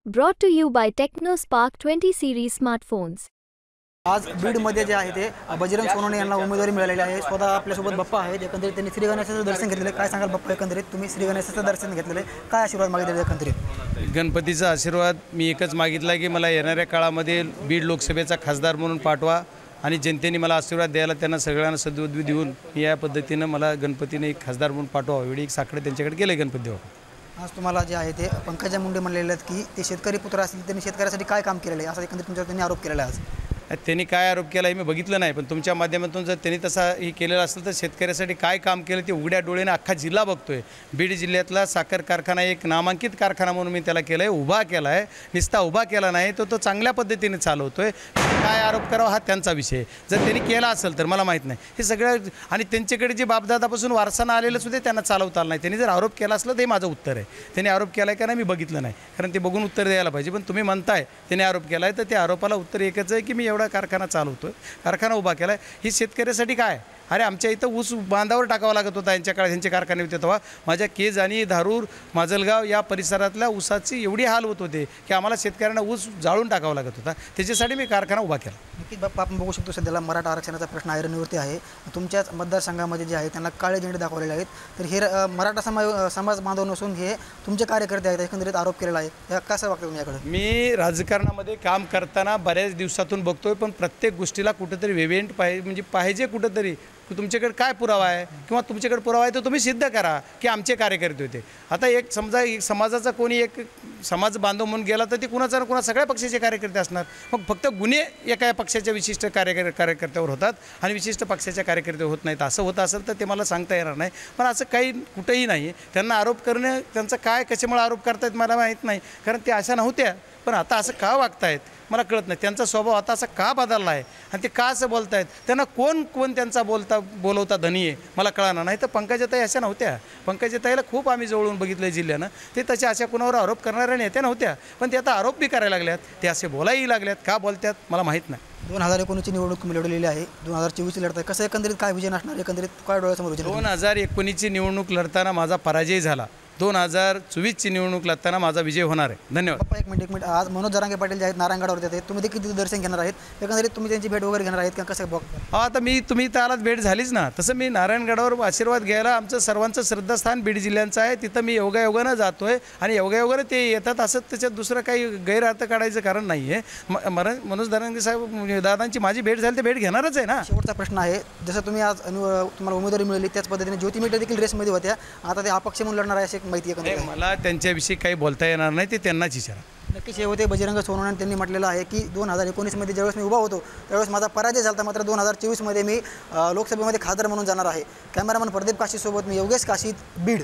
Brought to you by TechnoSpark 20 series smartphones. आज बीडमध्ये जे आहे ते बजरंग सोनवणे यांना उमेदवारी मिळालेली आहे। स्वतः आपल्यासोबत बाप्पा आहेत। एकंदरीत त्यांनी श्री गणेशाचं दर्शन घेतलेलं काय सांगाल बाप्पा? एकंदरीत तुम्ही श्री गणेशाचं दर्शन घेतलेलं काय आशीर्वाद मागितले? एकंदरीत गणपतीचा आशीर्वाद मी एकच मागितला की मला येणाऱ्या काळामध्ये बीड लोकसभेचा खासदार म्हणून पाठवा आणि जनतेने मला आशीर्वाद द्यायला त्यांना सगळ्यांना सद्बुद्धी देऊन या पद्धतीनं मला गणपतीने एक खासदार म्हणून पाठवा एवढी एक साकडे त्यांच्याकडे गेले गणपती देवा। आज तुम्हाला जे आहे ते पंकजा मुंडे म्हणलेले आहेत की ते शेतकरी पुत्र असतील, त्यांनी शेतकऱ्यासाठी काय काम केलेलं आहे असं एकंदरीत तुमच्यावर त्यांनी आरोप केलेला आहे। आज त्यांनी काय आरोप केला हे मी बघितलं नाही, पण तुमच्या माध्यमातून जर त्यांनी तसा हे केलेलं असेल तर शेतकऱ्यासाठी काय काम केलं ते उघड्या डोळ्याने अख्खा जिल्हा बघतोय। बीड जिल्ह्यातला साखर कारखाना एक नामांकित कारखाना म्हणून मी त्याला केलं आहे, उभा केला आहे, नुसता उभा केला नाही तो चांगल्या पद्धतीने चालवतोय। काय आरोप करावा हा त्यांचा विषय, जर त्यांनी केला असेल तर मला माहीत नाही हे सगळं। आणि त्यांच्याकडे जे बापदादापासून वारसानं आलेलं सुद्धा त्यांना चालवता आलं नाही। त्यांनी जर आरोप केला असलं तर हे माझं उत्तर आहे। त्यांनी आरोप केला आहे का नाही मी बघितलं नाही, कारण ते बघून उत्तर द्यायला पाहिजे। पण तुम्ही म्हणताय त्यांनी आरोप केला आहे तर त्या आरोपाला उत्तर एकच आहे की मी एवढा कारखाना चालवतोय, कारखाना उभा केला आहे। ही शेतकऱ्यासाठी काय? अरे आमच्या इथं ऊस बांधावर टाकावा लागत होता यांच्या काळात, यांचे कारखाने होते तेव्हा माझ्या केज आणि धारूर माजलगाव या परिसरातल्या ऊसाची एवढी हाल होत होते की आम्हाला शेतकऱ्यांना ऊस जाळून टाकावा लागत होता, त्याच्यासाठी मी कारखाना उभा केला। नक्कीच बाप्पा, आपण बघू शकतो सध्याला मराठा आरक्षणाचा प्रश्न ऐरणीवरती आहे। तुमच्याच मतदारसंघामध्ये जे आहे त्यांना काळे झेंडे दाखवलेले आहेत, तर हे मराठा समाज बांधव नसून हे तुमचे कार्यकर्ते आहेत एकंदरीत आरोप केलेला आहे। या कसं वाटतं तुमच्याकडे? मी राजकारणामध्ये काम करताना बऱ्याच दिवसातून बघतोय, पण प्रत्येक गोष्टीला कुठंतरी वेव्हेंट पाहिजे कुठंतरी तुमच्याकडे काय पुरावा आहे किंवा तुमच्याकडे पुरावा आहे तो तुम्ही सिद्ध करा की आमचे कार्यकर्ते होते। आता एक समजा एक समाजाचा कोणी एक समाज बांधव म्हणून गेला तर ते कुणाचा ना कुणा सगळ्या पक्षाचे कार्यकर्ते असणार, मग फक्त गुन्हे एका पक्षाच्या विशिष्ट कार्यकर्त्यावर होतात आणि विशिष्ट पक्षाच्या कार्यकर्त्यावर होत नाहीत। असं होत असेल तर ते मला सांगता येणार नाही, पण असं काही कुठंही नाही। त्यांना आरोप करणं त्यांचं काय कशामुळे आरोप करतायत मला माहीत नाही, कारण ते अशा नव्हत्या, पण आता असं का वागतायत मला कळत नाही। त्यांचा स्वभाव आता असा का बदलला आहे आणि ते का असं बोलत आहेत? त्यांना कोण त्यांचा बोलवता धनी आहे मला कळणार नाही। तर पंकजाताई अशा नव्हत्या, पंकजाताईला खूप आम्ही जवळून बघितलं जिल्ह्यानं, ते तशा अशा कुणावर आरोप करणाऱ्या नेत्या नव्हत्या, पण ते आता आरोप बी करायला लागल्यात, ते असे बोलायही लागल्यात। का बोलतात मला माहीत नाही। 2019ची निवडणूक लढवलेली आहे, 2024ची लढत आहे, कसं एकंदरीत काय विजय असणार? एकंदरीत काय डोळ्यासमोर? 2019ची निवडणूक लढताना माझा पराजय झाला, 2024ची निवडणूक लढताना माझा विजय होणार आहे। धन्यवाद। एक मिनिट आज मनोज जरांगे पाटील जे आहेत नारायणगडावरती आहेत, तुम्ही देखील तिथे दर्शन घेणार आहेत, एकंदरीत तुम्ही त्यांची भेट वगैरे घेणार आहेत का कसं बघता? आता तुम्ही तर आलात, भेट झालीच ना, तसं मी नारायणगडावर आशीर्वाद घ्यायला आमचं सर्वांचं श्रद्धास्थान बीड जिल्ह्यांचं आहे, तिथं मी योगायोगानं जातोय आणि योगायोगानं ते येतात, असं त्याच्यात दुसरं काही गैरअर्थ काढायचं कारण नाही आहे। मनोज जरांगे साहेब दादांची माझी भेट झाली तर भेट घेणारच आहे ना। शेवटचा प्रश्न आहे, जसं तुम्ही आज तुम्हाला उमेदवारी मिळाली त्याच पद्धतीने ज्योती मेटे देखील रेसमध्ये होत्या, आता ते अपक्ष म्हणून लढणार आहे अशी माहिती आहे? मला त्यांच्याविषयी काही बोलता येणार नाही, ते त्यांनाच विचारा। नक्कीच हे होते बजरंग सोनवणे, त्यांनी म्हटलेलं आहे की 2019मध्ये ज्यावेळेस मी उभा होतो त्यावेळेस माझा पराजय झाला, मात्र 2024मध्ये मी लोकसभेमध्ये खासदार म्हणून जाणार आहे। कॅमेरामन प्रदीप काशीसोबत मी योगेश काशीत, बीड।